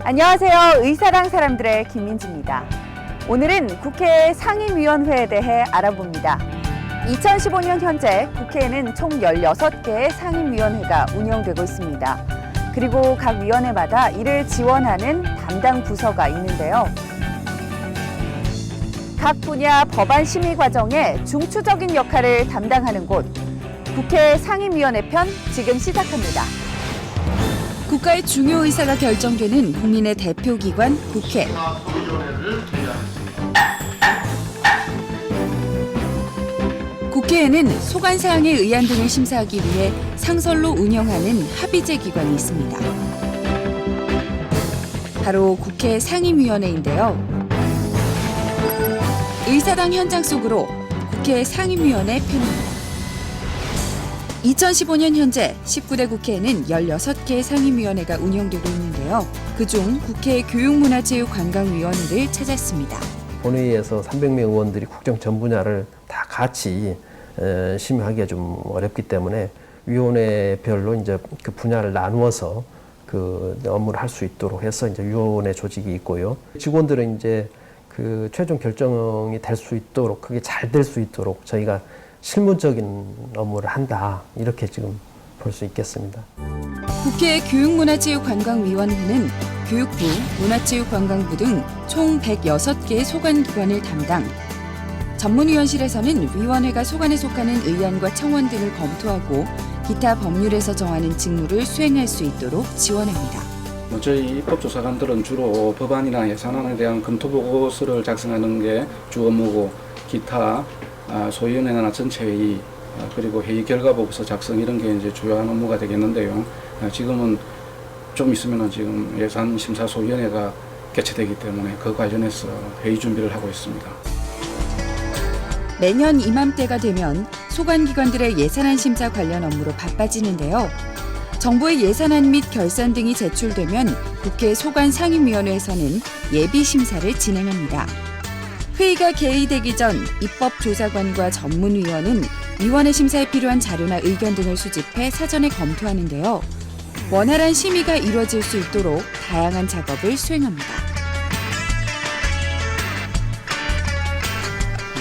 안녕하세요. 의사당 사람들의 김민지입니다. 오늘은 국회 상임위원회에 대해 알아봅니다. 2015년 현재 국회에는 총 16개의 상임위원회가 운영되고 있습니다. 그리고 각 위원회마다 이를 지원하는 담당 부서가 있는데요. 각 분야 법안 심의 과정에 중추적인 역할을 담당하는 곳, 국회 상임위원회 편 지금 시작합니다. 국가의 중요 의사가 결정되는 국민의 대표기관 국회. 국회에는 소관사항의 의안 등을 심사하기 위해 상설로 운영하는 합의제 기관이 있습니다. 바로 국회 상임위원회인데요. 의사당 현장 속으로 국회 상임위원회 편입니다. 2015년 현재 19대 국회에는 16개의 상임위원회가 운영되고 있는데요. 그중 국회 교육문화체육관광위원회를 찾았습니다. 본회의에서 300명 의원들이 국정 전 분야를 다 같이 심의하기가 좀 어렵기 때문에 위원회별로 이제 그 분야를 나누어서 그 업무를 할 수 있도록 해서 이제 위원회 조직이 있고요. 직원들은 이제 그 최종 결정이 될 수 있도록, 그게 잘 될 수 있도록 저희가 실무적인 업무를 한다, 이렇게 지금 볼 수 있겠습니다. 국회 교육문화체육관광위원회는 교육부, 문화체육관광부 등 총 106개의 소관기관을 담당. 전문위원실에서는 위원회가 소관에 속하는 의안과 청원 등을 검토하고 기타 법률에서 정하는 직무를 수행할 수 있도록 지원합니다. 저희 입법조사관들은 주로 법안이나 예산안에 대한 검토보고서를 작성하는 게 주 업무고, 기타 소위원회나 전체 회의, 그리고 회의 결과 보고서 작성, 이런 게 이제 주요한 업무가 되겠는데요. 지금은 좀 있으면은 지금 예산심사소위원회가 개최되기 때문에 그 관련해서 회의 준비를 하고 있습니다. 매년 이맘때가 되면 소관기관들의 예산안 심사 관련 업무로 바빠지는데요. 정부의 예산안 및 결산 등이 제출되면 국회 소관상임위원회에서는 예비심사를 진행합니다. 회의가 개의되기 전 입법조사관과 전문위원은 위원회 심사에 필요한 자료나 의견 등을 수집해 사전에 검토하는데요. 원활한 심의가 이루어질 수 있도록 다양한 작업을 수행합니다.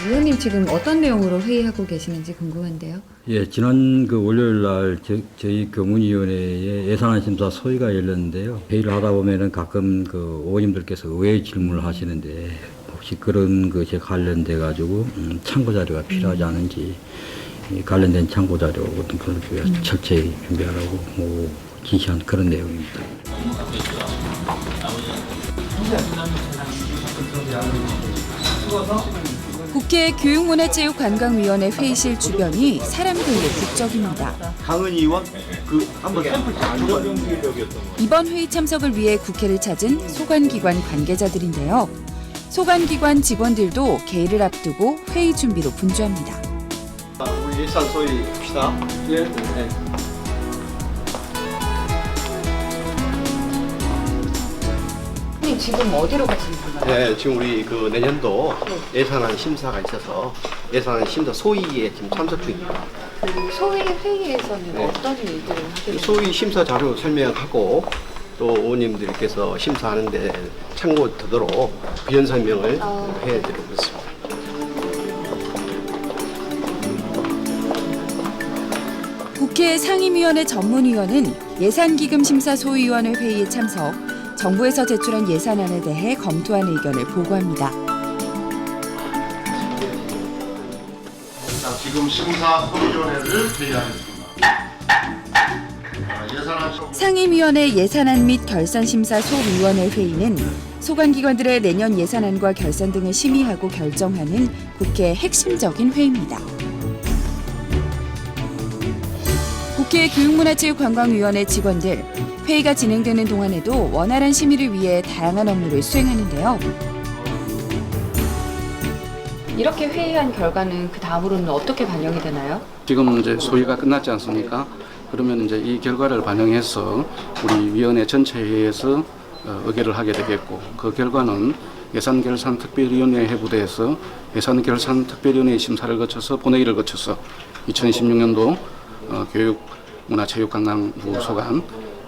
위원님 지금 어떤 내용으로 회의하고 계시는지 궁금한데요. 예, 지난 그 월요일 날 저희 교문위원회에 예산안 심사 소위가 열렸는데요. 회의를 하다 보면은 가끔 그 의원님들께서 의외의 질문을 하시는데 혹시 그런 것에 관련돼 가지고 참고 자료가 필요하지 않은지 관련된 참고 자료 같은 걸 철저히 준비하라고 지시한 그런 내용입니다. 국회 교육문화체육관광위원회 회의실 주변이 사람들로 북적입니다. 강은 의원 한번 샘플 다 준 이번 회의 참석을 위해 국회를 찾은 소관기관 관계자들인데요. 소관기관 직원들도 개의를 앞두고 회의 준비로 분주합니다. 우리 예산 소위 합시다. 예. 네. 지금 어디로 가시는 건가요? 네, 지금 우리 그 내년도 예산안 심사가 있어서 예산안 심사 소위에 지금 참석 중입니다. 소위 회의에서는 어떤 일들을 하게 됩니까? 소위 심사 자료 설명하고 또 의원님들께서 심사하는데 참고되도록 비연 설명을 해드리고 있습니다. 국회 상임위원회 전문위원은 예산기금심사소위원회 회의에 참석, 정부에서 제출한 예산안에 대해 검토한 의견을 보고합니다. 지금 심사소위원회를 회의하겠습니다. 상임위원회 예산안 및 결산심사소위원회 회의는 소관기관들의 내년 예산안과 결산 등을 심의하고 결정하는 국회의 핵심적인 회의입니다. 국회 교육문화체육관광위원회 직원들, 회의가 진행되는 동안에도 원활한 심의를 위해 다양한 업무를 수행하는데요. 이렇게 회의한 결과는 그 다음으로는 어떻게 반영이 되나요? 지금 이제 소위가 끝났지 않습니까? 그러면 이제 이 결과를 반영해서 우리 위원회 전체 회의에서 의결을 하게 되겠고, 그 결과는 예산결산특별위원회 해부대에서 예산결산특별위원회 심사를 거쳐서 본회의를 거쳐서 2016년도 교육문화체육관광부 소관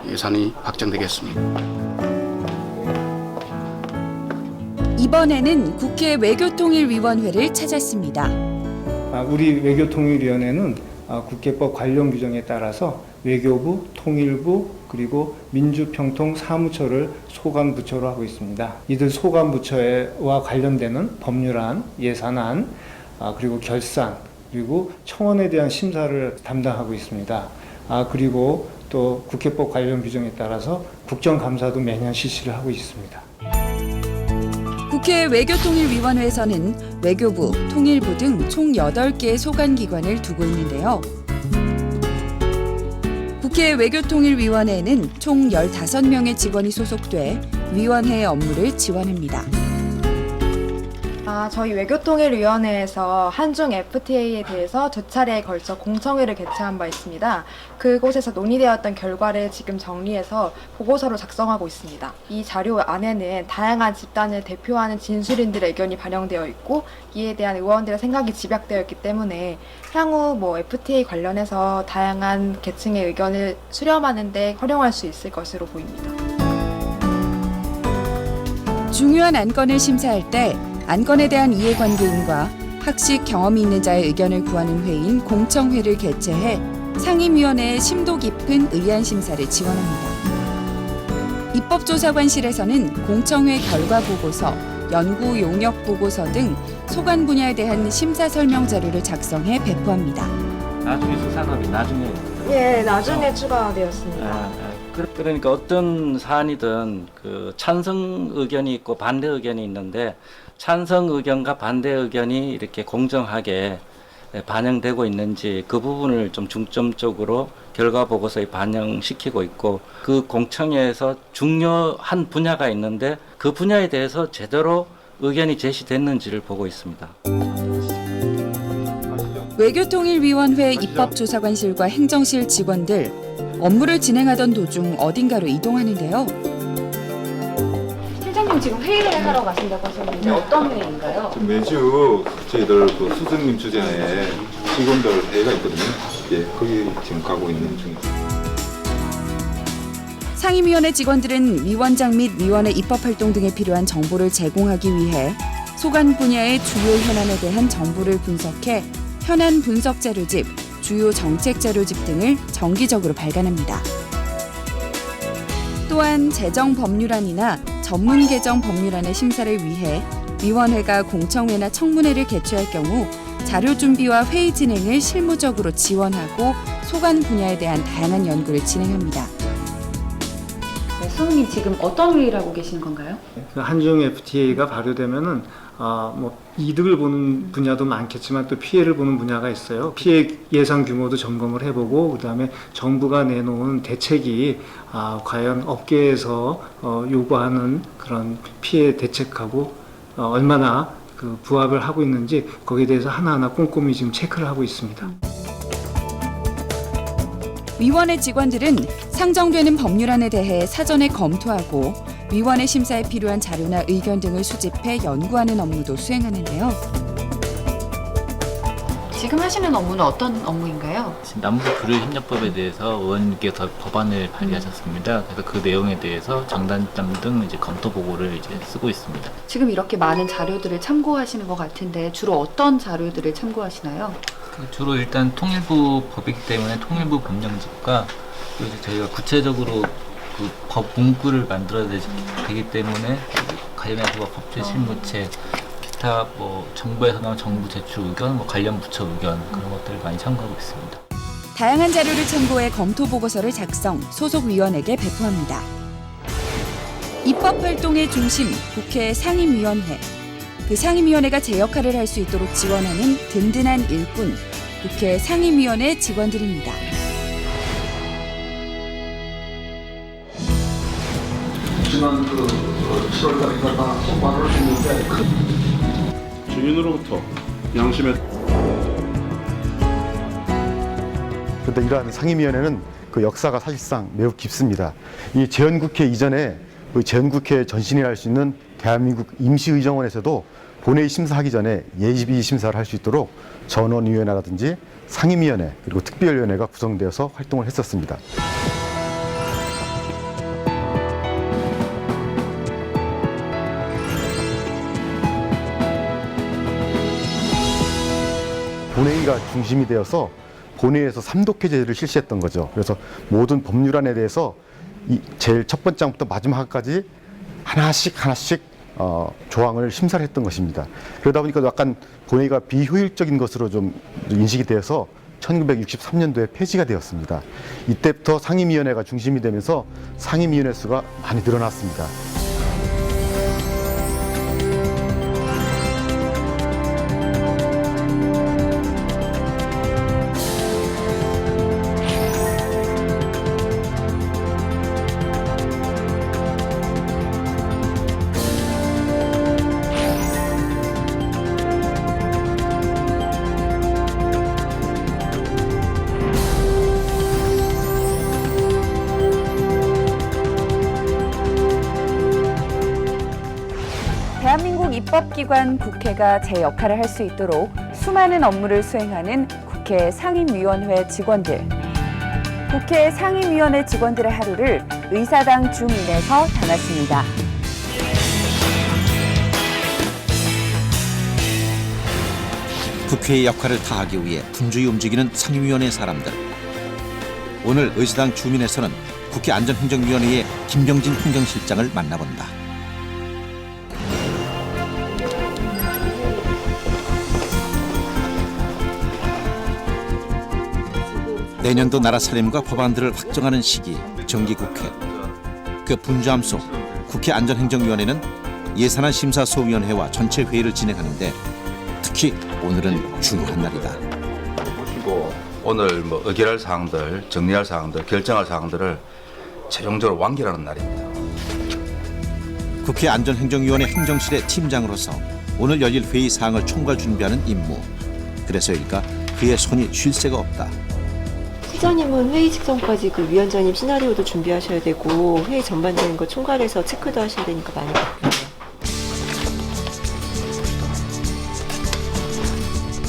예산이 확정되겠습니다. 이번에는 국회 외교통일위원회를 찾았습니다. 우리 외교통일위원회는 국회법 관련 규정에 따라서 외교부, 통일부, 그리고 민주평통사무처를 소관부처로 하고 있습니다. 이들 소관부처와 관련되는 법률안, 예산안, 그리고 결산, 그리고 청원에 대한 심사를 담당하고 있습니다. 그리고 또 국회법 관련 규정에 따라서 국정감사도 매년 실시를 하고 있습니다. 국회 외교통일위원회에서는 외교부, 통일부 등 총 8개의 소관기관을 두고 있는데요. 국회 외교통일위원회에는 총 15명의 직원이 소속돼 위원회의 업무를 지원합니다. 저희 외교통일위원회에서 한중 FTA에 대해서 2차례에 걸쳐 공청회를 개최한 바 있습니다. 그곳에서 논의되었던 결과를 지금 정리해서 보고서로 작성하고 있습니다. 이 자료 안에는 다양한 집단을 대표하는 진술인들의 의견이 반영되어 있고 이에 대한 의원들의 생각이 집약되어 있기 때문에 향후 FTA 관련해서 다양한 계층의 의견을 수렴하는 데 활용할 수 있을 것으로 보입니다. 중요한 안건을 심사할 때 안건에 대한 이해관계인과 학식 경험이 있는 자의 의견을 구하는 회의인 공청회를 개최해 상임위원회의 심도 깊은 의안 심사를 지원합니다. 입법조사관실에서는 공청회 결과 보고서, 연구 용역 보고서 등 소관 분야에 대한 심사 설명 자료를 작성해 배포합니다. 나중에 수산업이 나중에 예, 나중에 추가되었습니다. 그러니까 어떤 사안이든 그 찬성 의견이 있고 반대 의견이 있는데 찬성 의견과 반대 의견이 이렇게 공정하게 반영되고 있는지 그 부분을 좀 중점적으로 결과 보고서에 반영시키고 있고 그 공청회에서 중요한 분야가 있는데 그 분야에 대해서 제대로 의견이 제시됐는지를 보고 있습니다. 외교통일위원회 입법조사관실과 행정실 직원들 업무를 진행하던 도중 어딘가로 이동하는데요. 실장님 지금 회의를 하러 가신다고 하셨는데 어떤 회의인가요? 매주 저희들 그 수석님 주재하에 직원들 회의가 있거든요. 예, 거기 지금 가고 있는 중입니다. 상임위원회 직원들은 위원장 및 위원회 입법활동 등에 필요한 정보를 제공하기 위해 소관 분야의 주요 현안에 대한 정보를 분석해 현안 분석 자료집, 주요 정책 자료집 등을 정기적으로 발간합니다. 또한 재정 법률안이나 전문 개정 법률안의 심사를 위해 위원회가 공청회나 청문회를 개최할 경우 자료 준비와 회의 진행을 실무적으로 지원하고 소관 분야에 대한 다양한 연구를 진행합니다. 네, 수석님 지금 어떤 회의를 하고 계신 건가요? 한중 FTA가 발효되면은 이득을 보는 분야도 많겠지만 또 피해를 보는 분야가 있어요. 피해 예상 규모도 점검을 해보고 그다음에 정부가 내놓은 대책이 과연 업계에서 요구하는 그런 피해 대책하고 얼마나 그 부합을 하고 있는지 거기에 대해서 하나하나 꼼꼼히 지금 체크를 하고 있습니다. 위원회 직원들은 상정되는 법률안에 대해 사전에 검토하고 위원회 심사에 필요한 자료나 의견 등을 수집해 연구하는 업무도 수행하는데요. 지금 하시는 업무는 어떤 업무인가요? 지금 남북교류협력법에 대해서 의원님께서 법안을 발의하셨습니다. 그래서 그 내용에 대해서 장단점 등 이제 검토 보고를 이제 쓰고 있습니다. 지금 이렇게 많은 자료들을 참고하시는 것 같은데 주로 어떤 자료들을 참고하시나요? 주로 일단 통일부 법이기 때문에 통일부 법령집과 또 이제 저희가 구체적으로 그 법 문구를 만들어야 되기 때문에 관련해서 법제 실무체 기타 정부에서 나온 정부 제출 의견, 관련 부처 의견 그런 것들을 많이 참고하고 있습니다. 다양한 자료를 참고해 검토 보고서를 작성, 소속 위원에게 배포합니다. 입법 활동의 중심, 국회 상임위원회. 그 상임위원회가 제 역할을 할 수 있도록 지원하는 든든한 일꾼, 국회 상임위원회 직원들입니다. 지난 7월달인가 다 송환을 했는데 주민으로부터 양심의 그런데 이러한 상임위원회는 그 역사가 사실상 매우 깊습니다. 이 재헌국회 이전에 재헌국회 전신이라 할 수 있는 대한민국 임시의정원에서도 본회의 심사하기 전에 예비 심사를 할 수 있도록 전원위원회라든지 상임위원회 그리고 특별위원회가 구성되어서 활동을 했었습니다. 본회의가 중심이 되어서 본회의에서 삼독회제를 실시했던 거죠. 그래서 모든 법률안에 대해서 제일 첫 번장부터 마지막까지 하나씩 조항을 심사를 했던 것입니다. 그러다 보니까 약간 본회의가 비효율적인 것으로 좀 인식이 되어서 1963년도에 폐지가 되었습니다. 이때부터 상임위원회가 중심이 되면서 상임위원회 수가 많이 늘어났습니다. 대한민국 입법기관 국회가 제 역할을 할 수 있도록 수많은 업무를 수행하는 국회 상임위원회 직원들. 국회 상임위원회 직원들의 하루를 의사당 줌인에서 담았습니다. 국회의 역할을 다하기 위해 분주히 움직이는 상임위원회 사람들. 오늘 의사당 주민에서는 국회 안전행정위원회의 김병진 행정실장을 만나본다. 내년도 나라 살림과 법안들을 확정하는 시기 정기국회. 그 분주함 속 국회 안전행정위원회는 예산안 심사소위원회와 전체 회의를 진행하는데 특히 오늘은 중요한 날이다. 보시고 오늘 의결할 사항들, 정리할 사항들, 결정할 사항들을 최종적으로 완결하는 날입니다. 국회 안전행정위원회 행정실의 팀장으로서 오늘 열릴 회의 사항을 총괄 준비하는 임무. 그래서일까 그의 손이 쉴 새가 없다. 시장님은 회의 직전까지 그 위원장님 시나리오도 준비하셔야 되고 회의 전반적인 거 총괄해서 체크도 하셔야 되니까 많이 바쁘네요.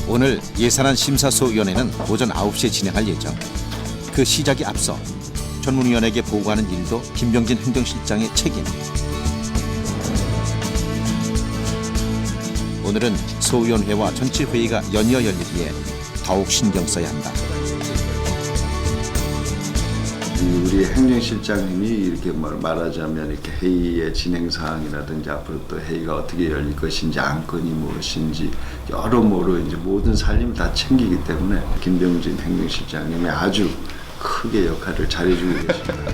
오늘 예산안 심사소위원회는 오전 9시에 진행할 예정. 그 시작에 앞서 전문위원에게 보고하는 일도 김병진 행정실장의 책임. 오늘은 소위원회와 전체 회의가 연이어 열리기에 더욱 신경 써야 한다. 우리 행정실장님이 이렇게 말하자면 이렇게 회의의 진행 사항이라든지 앞으로 또 회의가 어떻게 열릴 것인지 안건이 무엇인지 여러모로 이제 모든 살림을 다 챙기기 때문에 김병진 행정실장님이 아주 크게 역할을 잘해주고 계십니다.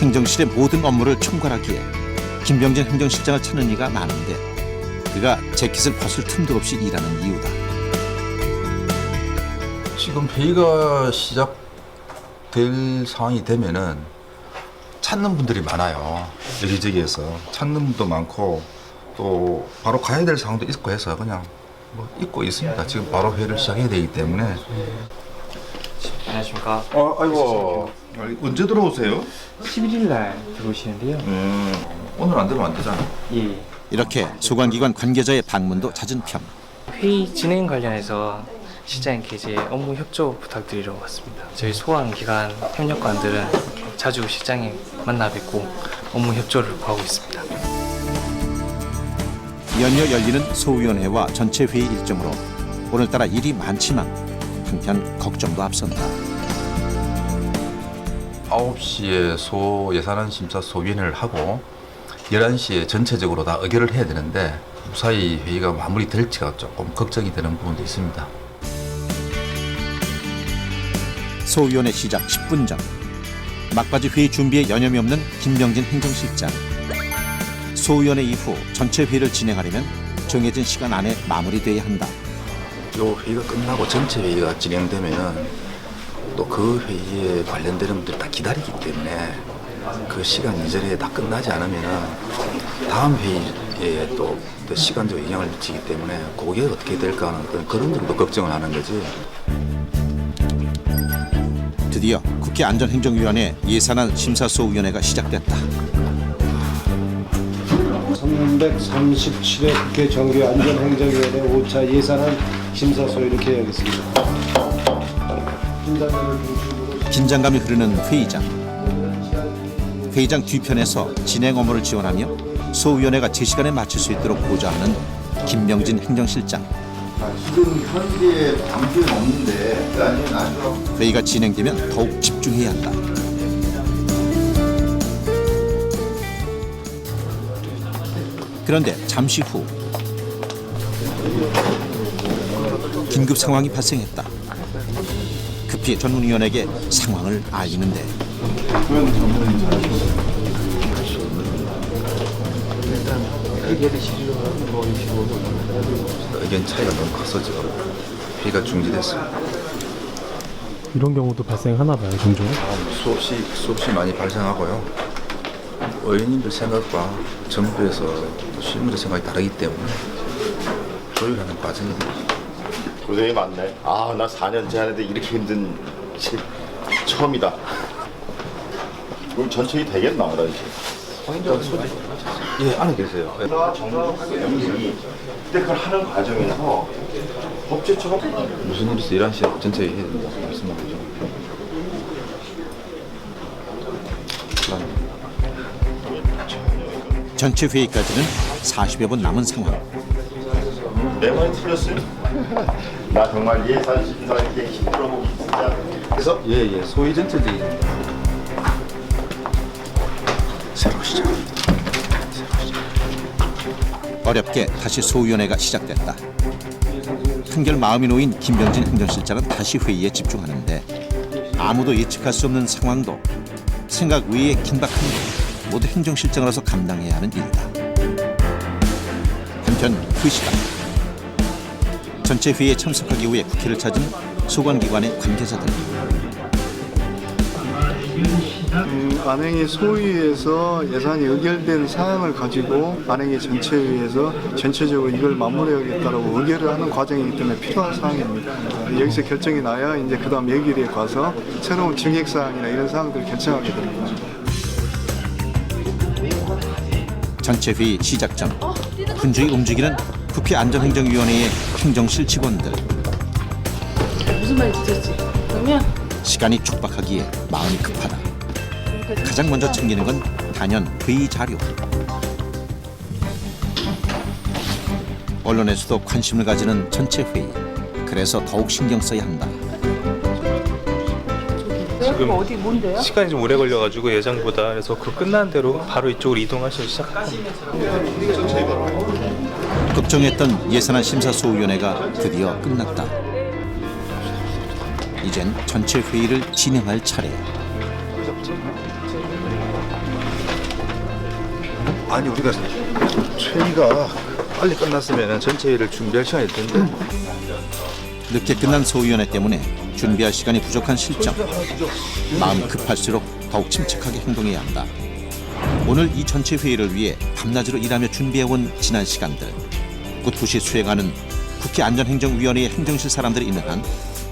행정실의 모든 업무를 총괄하기에 김병진 행정실장을 찾는 이가 많은데 그가 재킷을 벗을 틈도 없이 일하는 이유다. 지금 회의가 시작될 상황이 되면은 찾는 분들이 많아요. 여기저기에서 찾는 분도 많고 또 바로 가야 될 상황도 있고 해서 그냥 있고 있습니다. 지금 바로 회의를 시작해야 되기 때문에. 안녕하십니까. 아이고 언제 들어오세요? 11일 날 들어오시는데요. 오늘 안 되면 안 되잖아. 예. 이렇게 소관기관 관계자의 방문도 잦은 편. 회의 진행 관련해서 시장님께 이제 업무 협조 부탁드리러 왔습니다. 저희 소관기관 협력관들은 자주 시장님 만나 뵙고 업무 협조를 구하고 있습니다. 연이어 열리는 소위원회와 전체 회의 일정으로 오늘따라 일이 많지만 한편 걱정도 앞선다. 9시에 예산안 심사 소위원회를 하고 11시에 전체적으로 다 의결을 해야 되는데 무사히 회의가 마무리될지가 조금 걱정이 되는 부분도 있습니다. 소위원회 시작 10분 전 막바지 회의 준비에 여념이 없는 김병진 행정실장. 소위원회 이후 전체 회의를 진행하려면 정해진 시간 안에 마무리돼야 한다. 요 회의가 끝나고 전체 회의가 진행되면은 또 그 회의에 관련되는 분들이 다 기다리기 때문에 그 시간 이전에 다 끝나지 않으면은 다음 회의에 또 시간적 영향을 미치기 때문에 그게 어떻게 될까 하는 그런 정도 걱정을 하는 거지. 드디어 국회 안전행정위원회 예산안 심사소위원회가 시작됐다. 337회 국회 정기 안전행정위원회 5차 예산안 심사소위를 개회하겠습니다. 긴장감이 흐르는 회의장. 회의장 뒤편에서 진행 업무를 지원하며 소위원회가 제 시간에 마칠 수 있도록 보좌하는 김병진 행정실장. 지금 현재 방주는 없는데 아니 나중에 회의가 진행되면 더욱 집중해야 한다. 그런데 잠시 후 긴급 상황이 발생했다. 급히 전문위원에게 상황을 알리는데 의견 차이가 너무 커서 지금 회의가 중지됐어요. 이런 경우도 발생하나 봐요, 종종. 수없이 많이 발생하고요. 의원님들 생각과 정부에서 실무자 생각이 다르기 때문에 조율하는 과정입니다. 고생이 많네. 아, 나 4년째 하는데 이렇게 힘든 일 처음이다. 그럼 전체이 되겠나, 그런지. 예, 안에 계세요. 정부이 그때 그걸 하는 과정에서 법제처가 무슨 일이 있어 일하시면 전체 해야 된다 말씀한 거죠. 전체 회의까지는 40여 분 남은 상황. 내 말이 틀렸어요? 나 정말 예산 심사 이게 힘들어보기 진짜. 그래서 예, 소위 전체적인 새로 시작. 어렵게 다시 소위원회가 시작됐다. 한결 마음이 놓인 김병진 행정실장은 다시 회의에 집중하는데 아무도 예측할 수 없는 상황도 생각 외의 긴박한 것 모두 행정실장으로서 감당해야 하는 일이다. 한편 그 시간 전체 회의에 참석하기 위해 국회를 찾은 소관기관의 관계자들. 안행이 소위에서 예산이 의결된 사항을 가지고 안행이 전체회의에서 전체적으로 이걸 마무리하겠다라고 의결을 하는 과정이기 때문에 필요한 사항입니다. 여기서 결정이 나야 이제 그다음 예결위에 가서 새로운 증액 사항이나 이런 사항들을 결정하게 됩니다. 전체 회의 시작 전 분주히 움직이는 국회 안전행정위원회의 행정실 직원들. 무슨 말인지 듣지? 그러면 시간이 촉박하기에 마음이 급하다. 가장 먼저 챙기는 건 단연 회의 자료. 언론에서도 관심을 가지는 전체 회의. 그래서 더욱 신경 써야 한다. 지금 어디 뭔데요? 시간이 좀 오래 걸려가지고 예정보다 그래서 그 끝난 대로 바로 이쪽으로 이동하셔서 시작합니다. 걱정했던 예산안 심사소위원회가 드디어 끝났다. 이젠 전체 회의를 진행할 차례야. 아니 우리가 회의가 빨리 끝났으면 전체 회의를 준비할 시간이 될 텐데 늦게 끝난 소위원회 때문에 준비할 시간이 부족한 실정. 마음 급할수록 더욱 침착하게 행동해야 한다. 오늘 이 전체 회의를 위해 밤낮으로 일하며 준비해온 지난 시간들 꿋꿋이 수행하는 국회 안전행정위원회의 행정실 사람들이 있는 한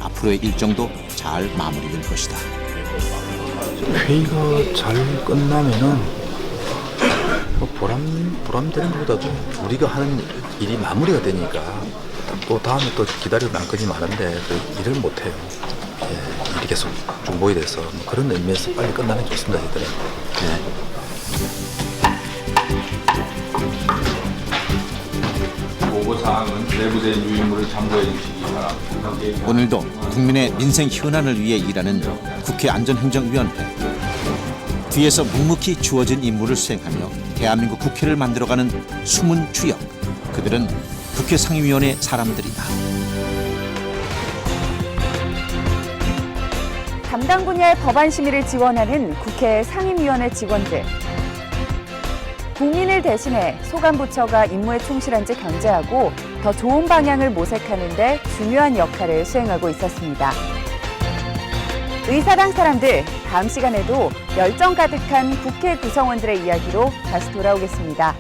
앞으로의 일정도 잘 마무리될 것이다. 회의가 잘 끝나면은 보람되는 것보다도 우리가 하는 일이 마무리가 되니까 또 다음에 또 기다리는 안건이 많은데 그 일을 못해요. 예, 일이 계속 중복이 돼서 뭐 그런 의미에서 빨리 끝나는 게 좋습니다. 저희들은. 보고사항은 내부된 유인물을 참고해 주시기 바랍니다. 오늘도 국민의 민생 현안을 위해 일하는 국회 안전행정위원회. 뒤에서 묵묵히 주어진 임무를 수행하며 대한민국 국회를 만들어가는 숨은 주역. 그들은 국회 상임위원회 사람들이다. 담당 분야의 법안 심의를 지원하는 국회 상임위원회 직원들. 국민을 대신해 소관부처가 임무에 충실한지 견제하고 더 좋은 방향을 모색하는 데 중요한 역할을 수행하고 있었습니다. 의사당 사람들, 다음 시간에도 열정 가득한 국회 구성원들의 이야기로 다시 돌아오겠습니다.